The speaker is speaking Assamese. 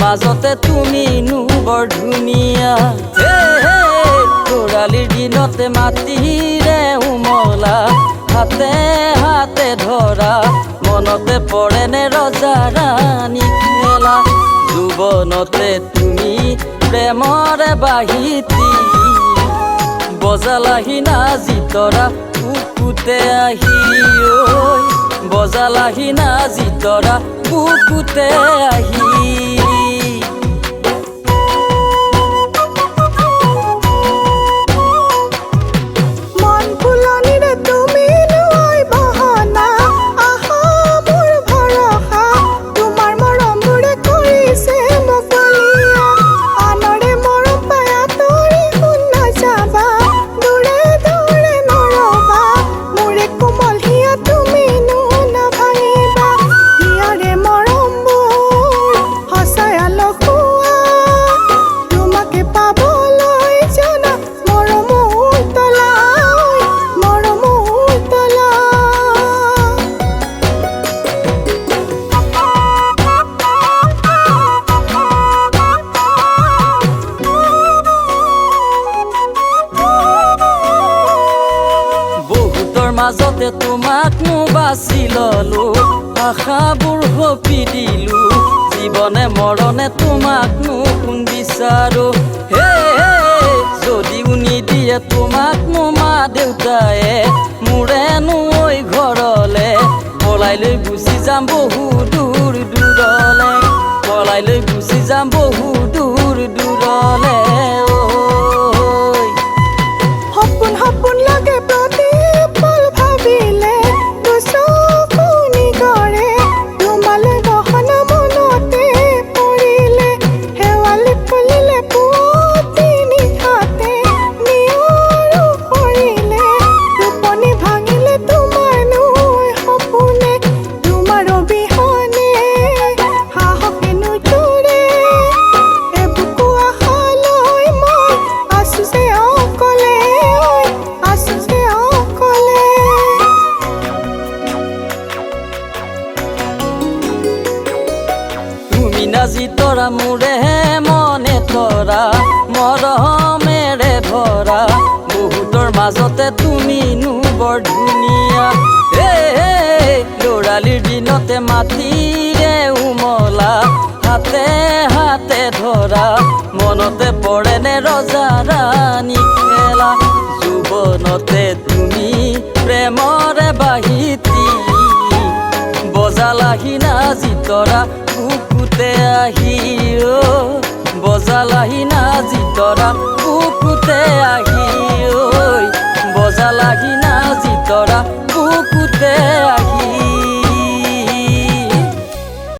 মাজতে তুমিনো বৰ ধুনীয়া ল'ৰালিৰ দিনতে মাটিৰে উমলা হাতে হাতে ধৰা মনতে পৰেনে ৰজা ৰাণী খেলা যৌৱনতে তুমি প্ৰেমৰে বাহিতি বজালাহি না জিতৰা বুকুতে আহি ঐ বজালাহি না জিতৰা বুকুতে আহি মাজতে তোমাক মো বাছি ললো আশাবোৰ সপি দিলো জীৱনে মৰণে তোমাক নো কোন বিচাৰো হে যদিও নিদিয়ে তোমাক মো মা দেউতায়ে মোৰেনো ঐ ঘৰলে পলাই লৈ গুচি যাম বহু দূৰ দূৰলে পলাই লৈ গুচি যাম বহু দূৰ দূৰলে সপোন সপোন লাগে জিতৰা মোৰে মনে তৰা মৰমেৰে ভৰা বহুতৰ মাজতে তুমিনো বৰ ধুনীয়া ল'ৰালিৰ দিনতে মাটিৰে উমলা হাতে হাতে ধৰা মনতে পৰেনে ৰজা ৰাণী খেলা যৌৱনতে তুমি প্ৰেমৰে বাহিতি বজালাহি না জিতৰা বুকুতে আহি বজালাহি না জিতৰা বুকুতে আহি ঐ বজালাহি না জিতৰা বুকুতে আহি